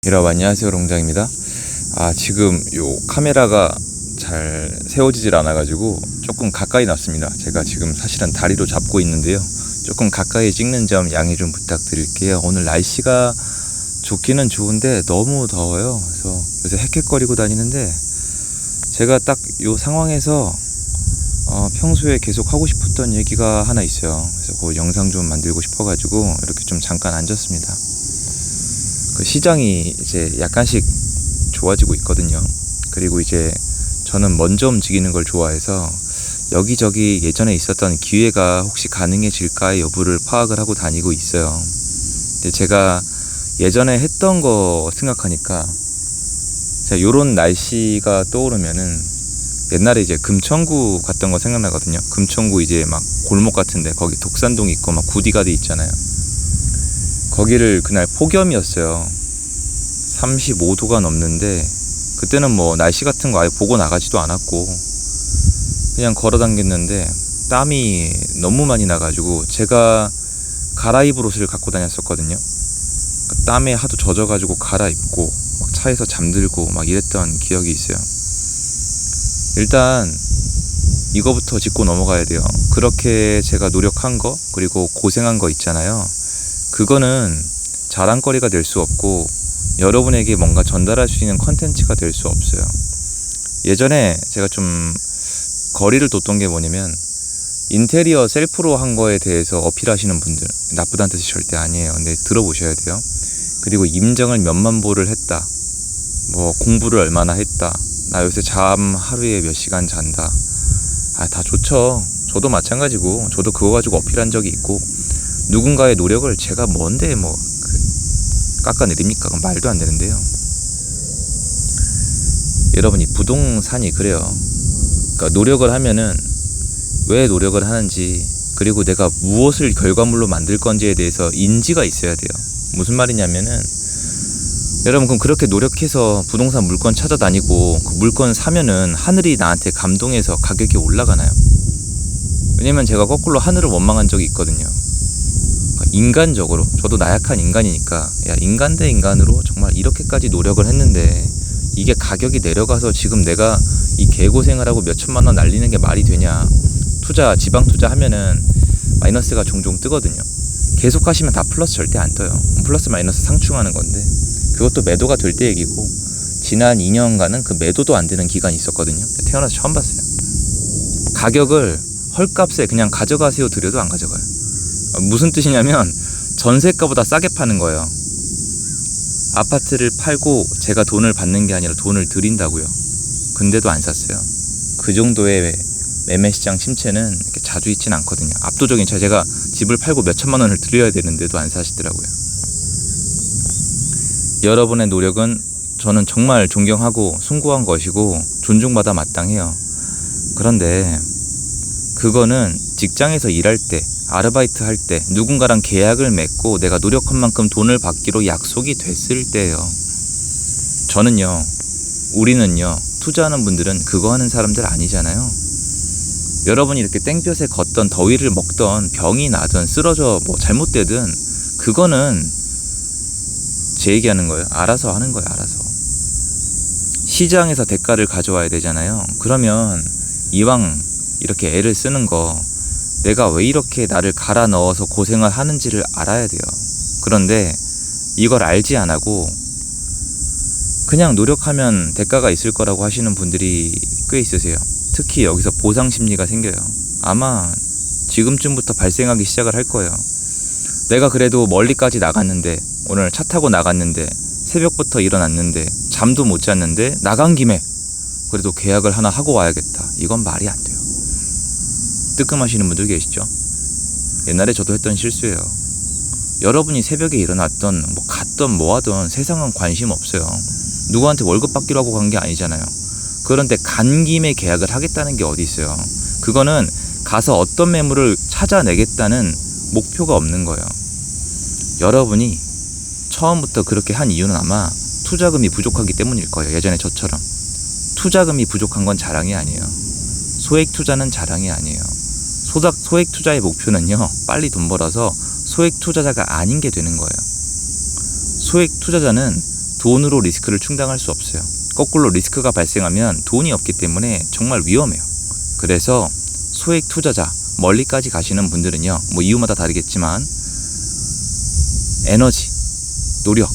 여러분 안녕하세요, 롱장입니다. 지금 요 카메라가 잘 세워지질 않아 가지고 조금 가까이 놨습니다. 제가 지금 사실은 다리로 잡고 있는데요, 조금 가까이 찍는 점 양해 좀 부탁드릴게요. 오늘 날씨가 좋기는 좋은데 너무 더워요. 그래서 요새 헥헥거리고 다니는데, 제가 딱 요 상황에서 평소에 계속 하고 싶었던 얘기가 하나 있어요. 그래서 그 영상 좀 만들고 싶어 가지고 이렇게 좀 잠깐 앉았습니다. 그 시장이 이제 약간씩 좋아지고 있거든요. 그리고 이제 저는 먼저 움직이는 걸 좋아해서 여기저기 예전에 있었던 기회가 혹시 가능해질까의 여부를 파악을 하고 다니고 있어요. 근데 제가 예전에 했던 거 생각하니까, 제가 요런 날씨가 떠오르면은 옛날에 이제 금천구 갔던 거 생각나거든요. 금천구 이제 막 골목 같은데 거기 독산동 있고 막 구디가드 있잖아요. 거기를 그날 폭염이었어요. 35도가 넘는데, 그때는 뭐 날씨 같은 거 아예 보고 나가지도 않았고 그냥 걸어 당겼는데 땀이 너무 많이 나가지고 제가 갈아입을 옷을 갖고 다녔었거든요. 땀에 하도 젖어가지고 갈아입고 막 차에서 잠들고 막 이랬던 기억이 있어요. 일단 이거부터 짚고 넘어가야 돼요. 그렇게 제가 노력한 거, 그리고 고생한 거 있잖아요. 그거는 자랑거리가 될 수 없고 여러분에게 뭔가 전달할 수 있는 컨텐츠가 될 수 없어요. 예전에 제가 좀 거리를 뒀던 게 뭐냐면, 인테리어 셀프로 한 거에 대해서 어필하시는 분들, 나쁘다는 뜻이 절대 아니에요. 근데 들어보셔야 돼요. 그리고 임정을 몇만 보를 했다, 뭐 공부를 얼마나 했다, 나 요새 잠 하루에 몇 시간 잔다. 다 좋죠. 저도 마찬가지고, 저도 그거 가지고 어필한 적이 있고, 누군가의 노력을 제가 뭔데 뭐 깎아내립니까? 그건 말도 안 되는데요. 여러분이 부동산이 그래요. 그러니까 노력을 하면은 왜 노력을 하는지, 그리고 내가 무엇을 결과물로 만들 건지에 대해서 인지가 있어야 돼요. 무슨 말이냐면은, 여러분 그럼 그렇게 노력해서 부동산 물건 찾아다니고 그 물건 사면은 하늘이 나한테 감동해서 가격이 올라가나요? 왜냐면 제가 거꾸로 하늘을 원망한 적이 있거든요. 인간적으로 저도 나약한 인간이니까, 야, 인간 대 인간으로 정말 이렇게까지 노력을 했는데 이게 가격이 내려가서 지금 내가 이 개고생을 하고 몇천만 원 날리는 게 말이 되냐. 지방 투자 하면은 마이너스가 종종 뜨거든요. 계속 하시면 다 플러스 절대 안 떠요. 플러스 마이너스 상충하는 건데, 그것도 매도가 될 때 얘기고, 지난 2년간은 그 매도도 안 되는 기간이 있었거든요. 태어나서 처음 봤어요. 가격을 헐값에 그냥 가져가세요 드려도 안 가져가요. 무슨 뜻이냐면 전세가보다 싸게 파는 거예요. 아파트를 팔고 제가 돈을 받는 게 아니라 돈을 드린다고요. 근데도 안 샀어요. 그 정도의 매매시장 침체는 이렇게 자주 있진 않거든요. 압도적인 차이. 제가 집을 팔고 몇천만 원을 드려야 되는데도 안 사시더라고요. 여러분의 노력은 저는 정말 존경하고 숭고한 것이고 존중받아 마땅해요. 그런데 그거는 직장에서 일할 때, 아르바이트 할 때, 누군가랑 계약을 맺고 내가 노력한 만큼 돈을 받기로 약속이 됐을 때예요. 저는요, 우리는요, 투자하는 분들은 그거 하는 사람들 아니잖아요. 여러분이 이렇게 땡볕에 걷던, 더위를 먹던, 병이 나든 쓰러져 뭐 잘못되든 그거는 제 얘기하는 거예요. 알아서 하는 거예요. 알아서. 시장에서 대가를 가져와야 되잖아요. 그러면 이왕 이렇게 애를 쓰는 거, 내가 왜 이렇게 나를 갈아 넣어서 고생을 하는지를 알아야 돼요. 그런데 이걸 알지 않고 그냥 노력하면 대가가 있을 거라고 하시는 분들이 꽤 있으세요. 특히 여기서 보상 심리가 생겨요. 아마 지금쯤부터 발생하기 시작을 할 거예요. 내가 그래도 멀리까지 나갔는데, 오늘 차 타고 나갔는데, 새벽부터 일어났는데, 잠도 못 잤는데, 나간 김에 그래도 계약을 하나 하고 와야겠다. 이건 말이 안 돼요. 뜨끔하시는 분들 계시죠? 옛날에 저도 했던 실수예요. 여러분이 새벽에 일어났던 뭐 갔던 뭐 하던 세상은 관심 없어요. 누구한테 월급 받기로 하고 간 게 아니잖아요. 그런데 간 김에 계약을 하겠다는 게 어디 있어요. 그거는 가서 어떤 매물을 찾아내겠다는 목표가 없는 거예요. 여러분이 처음부터 그렇게 한 이유는 아마 투자금이 부족하기 때문일 거예요. 예전에 저처럼. 투자금이 부족한 건 자랑이 아니에요. 소액 투자는 자랑이 아니에요. 소액 투자의 목표는요, 빨리 돈 벌어서 소액 투자자가 아닌 게 되는 거예요. 소액 투자자는 돈으로 리스크를 충당할 수 없어요. 거꾸로 리스크가 발생하면 돈이 없기 때문에 정말 위험해요. 그래서 소액 투자자, 멀리까지 가시는 분들은요, 뭐 이유마다 다르겠지만 에너지, 노력,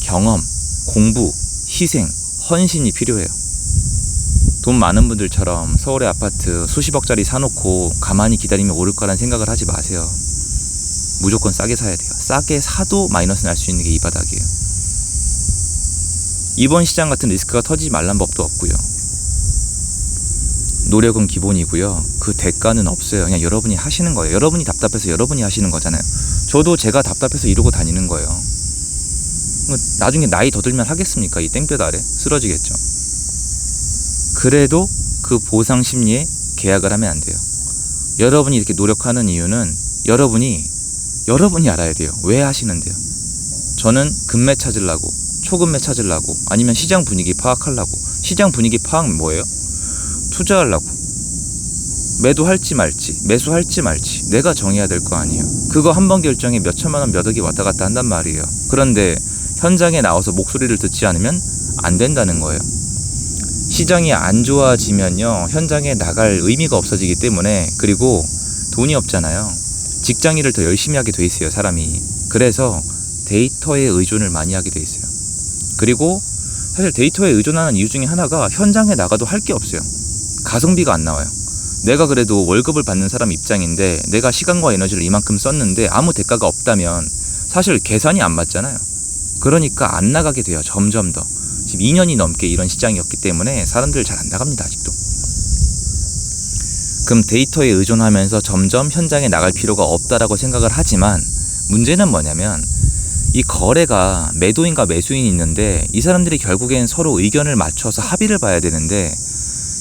경험, 공부, 희생, 헌신이 필요해요. 돈 많은 분들처럼 서울의 아파트 수십억짜리 사놓고 가만히 기다리면 오를 거란 생각을 하지 마세요. 무조건 싸게 사야 돼요. 싸게 사도 마이너스 날 수 있는 게 이 바닥이에요. 이번 시장 같은 리스크가 터지지 말란 법도 없고요. 노력은 기본이고요. 그 대가는 없어요. 그냥 여러분이 하시는 거예요. 여러분이 답답해서 여러분이 하시는 거잖아요. 저도 제가 답답해서 이러고 다니는 거예요. 나중에 나이 더 들면 하겠습니까? 이 땡볕 아래 쓰러지겠죠. 그래도 그 보상 심리에 계약을 하면 안 돼요. 여러분이 이렇게 노력하는 이유는 여러분이 알아야 돼요. 왜 하시는데요? 저는 금매 찾으려고, 초금매 찾으려고, 아니면 시장 분위기 파악하려고. 시장 분위기 파악 뭐예요? 투자하려고. 매도할지 말지, 매수할지 말지 내가 정해야 될 거 아니에요. 그거 한 번 결정에 몇 천만 원, 몇 억이 왔다 갔다 한단 말이에요. 그런데 현장에 나와서 목소리를 듣지 않으면 안 된다는 거예요. 시장이 안 좋아지면요, 현장에 나갈 의미가 없어지기 때문에. 그리고 돈이 없잖아요. 직장 일을 더 열심히 하게 돼 있어요, 사람이. 그래서 데이터에 의존을 많이 하게 돼 있어요. 그리고 사실 데이터에 의존하는 이유 중에 하나가 현장에 나가도 할 게 없어요. 가성비가 안 나와요. 내가 그래도 월급을 받는 사람 입장인데 내가 시간과 에너지를 이만큼 썼는데 아무 대가가 없다면 사실 계산이 안 맞잖아요. 그러니까 안 나가게 돼요. 점점 더. 지금 2년이 넘게 이런 시장이었기 때문에 사람들 잘 안 나갑니다, 아직도. 그럼 데이터에 의존하면서 점점 현장에 나갈 필요가 없다라고 생각을 하지만, 문제는 뭐냐면 이 거래가 매도인과 매수인이 있는데 이 사람들이 결국엔 서로 의견을 맞춰서 합의를 봐야 되는데,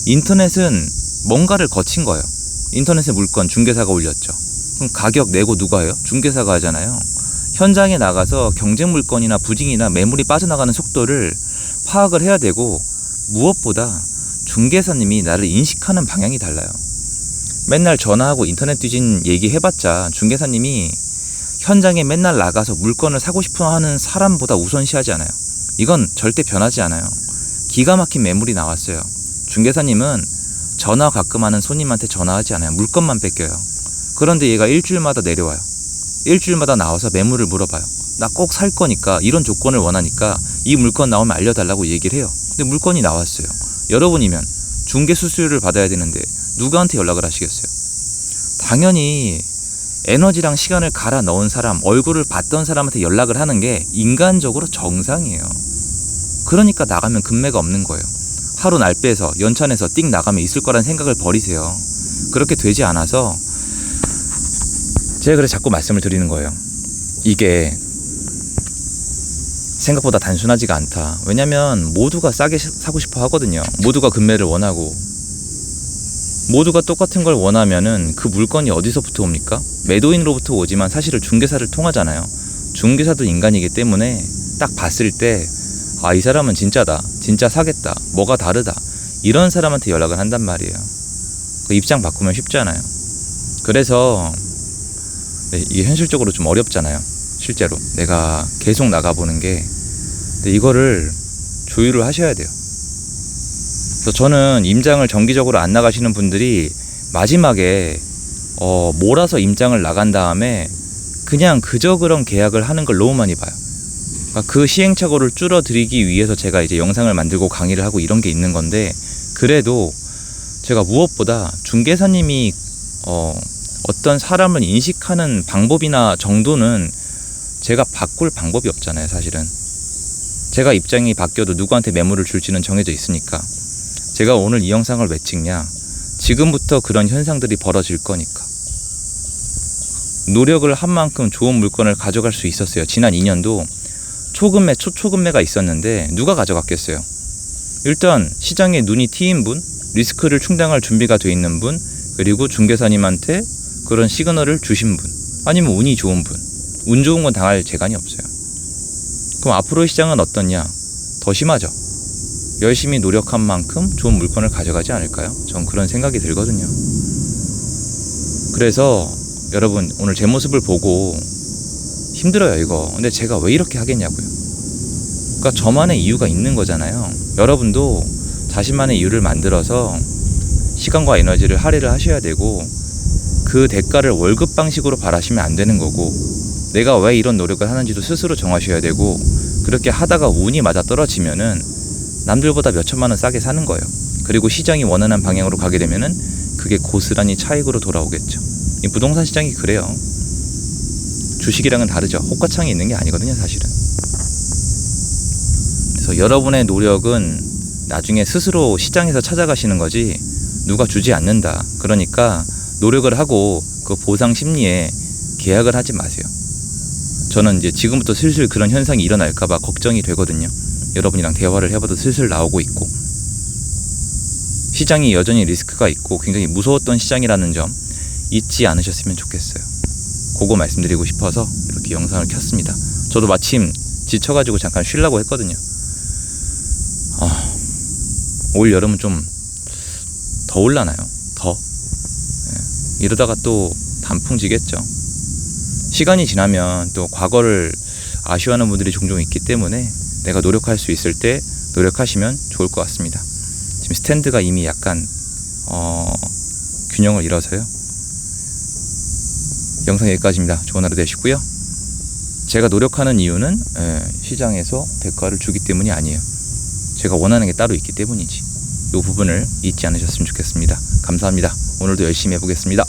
인터넷은 뭔가를 거친 거예요. 인터넷에 물건 중개사가 올렸죠. 그럼 가격 내고 누가 해요? 중개사가 하잖아요. 현장에 나가서 경쟁 물건이나 부징이나 매물이 빠져나가는 속도를 파악을 해야 되고, 무엇보다 중개사님이 나를 인식하는 방향이 달라요. 맨날 전화하고 인터넷 뒤진 얘기 해봤자 중개사님이 현장에 맨날 나가서 물건을 사고 싶어 하는 사람보다 우선시하지 않아요. 이건 절대 변하지 않아요. 기가 막힌 매물이 나왔어요. 중개사님은 전화 가끔 하는 손님한테 전화하지 않아요. 물건만 뺏겨요. 그런데 얘가 일주일마다 내려와요. 일주일마다 나와서 매물을 물어봐요. 나 꼭 살 거니까, 이런 조건을 원하니까 이 물건 나오면 알려달라고 얘기를 해요. 근데 물건이 나왔어요. 여러분이면 중개 수수료를 받아야 되는데 누구한테 연락을 하시겠어요? 당연히 에너지랑 시간을 갈아 넣은 사람, 얼굴을 봤던 사람한테 연락을 하는 게 인간적으로 정상이에요. 그러니까 나가면 금매가 없는 거예요. 하루 날 빼서 연찬에서 띵 나가면 있을 거라는 생각을 버리세요. 그렇게 되지 않아서 제가 그래서 자꾸 말씀을 드리는 거예요. 이게 생각보다 단순하지가 않다. 왜냐면 모두가 싸게 사고 싶어 하거든요. 모두가 금매를 원하고, 모두가 똑같은 걸 원하면은 그 물건이 어디서부터 옵니까? 매도인으로부터 오지만 사실은 중개사를 통하잖아요. 중개사도 인간이기 때문에 딱 봤을 때 이 사람은 진짜다, 진짜 사겠다, 뭐가 다르다, 이런 사람한테 연락을 한단 말이에요. 그 입장 바꾸면 쉽잖아요. 그래서 이게 현실적으로 좀 어렵잖아요. 실제로 내가 계속 나가보는 게. 근데 이거를 조율을 하셔야 돼요. 그래서 저는 임장을 정기적으로 안 나가시는 분들이 마지막에 몰아서 임장을 나간 다음에 그냥 그저 그런 계약을 하는 걸 너무 많이 봐요. 그러니까 그 시행착오를 줄어들이기 위해서 제가 이제 영상을 만들고 강의를 하고 이런 게 있는 건데, 그래도 제가 무엇보다 중개사님이 어떤 사람을 인식하는 방법이나 정도는 제가 바꿀 방법이 없잖아요, 사실은. 제가 입장이 바뀌어도 누구한테 매물을 줄지는 정해져 있으니까. 제가 오늘 이 영상을 왜 찍냐? 지금부터 그런 현상들이 벌어질 거니까. 노력을 한 만큼 좋은 물건을 가져갈 수 있었어요. 지난 2년도 초금매, 초초금매가 있었는데 누가 가져갔겠어요? 일단 시장에 눈이 트인 분, 리스크를 충당할 준비가 돼 있는 분, 그리고 중개사님한테 그런 시그널을 주신 분, 아니면 운이 좋은 분. 운 좋은 건 당할 재간이 없어요. 그럼 앞으로의 시장은 어떠냐? 더 심하죠. 열심히 노력한 만큼 좋은 물건을 가져가지 않을까요? 전 그런 생각이 들거든요. 그래서 여러분, 오늘 제 모습을 보고 힘들어요, 이거. 근데 제가 왜 이렇게 하겠냐고요. 그러니까 저만의 이유가 있는 거잖아요. 여러분도 자신만의 이유를 만들어서 시간과 에너지를 할애를 하셔야 되고, 그 대가를 월급 방식으로 바라시면 안 되는 거고, 내가 왜 이런 노력을 하는지도 스스로 정하셔야 되고, 그렇게 하다가 운이 맞아 떨어지면은 남들보다 몇 천만 원 싸게 사는 거예요. 그리고 시장이 원하는 방향으로 가게 되면은 그게 고스란히 차익으로 돌아오겠죠. 이 부동산 시장이 그래요. 주식이랑은 다르죠. 호가창이 있는 게 아니거든요, 사실은. 그래서 여러분의 노력은 나중에 스스로 시장에서 찾아가시는 거지 누가 주지 않는다. 그러니까 노력을 하고 그 보상 심리에 계약을 하지 마세요. 저는 이제 지금부터 슬슬 그런 현상이 일어날까봐 걱정이 되거든요. 여러분이랑 대화를 해봐도 슬슬 나오고 있고, 시장이 여전히 리스크가 있고 굉장히 무서웠던 시장이라는 점 잊지 않으셨으면 좋겠어요. 그거 말씀드리고 싶어서 이렇게 영상을 켰습니다. 저도 마침 지쳐가지고 잠깐 쉬려고 했거든요. 올 여름은 좀 더울라나요? 더? 이러다가 또 단풍지겠죠. 시간이 지나면 또 과거를 아쉬워하는 분들이 종종 있기 때문에 내가 노력할 수 있을 때 노력하시면 좋을 것 같습니다. 지금 스탠드가 이미 약간 균형을 잃어서요. 영상 여기까지입니다. 좋은 하루 되시고요. 제가 노력하는 이유는 시장에서 대가를 주기 때문이 아니에요. 제가 원하는 게 따로 있기 때문이지. 이 부분을 잊지 않으셨으면 좋겠습니다. 감사합니다. 오늘도 열심히 해보겠습니다.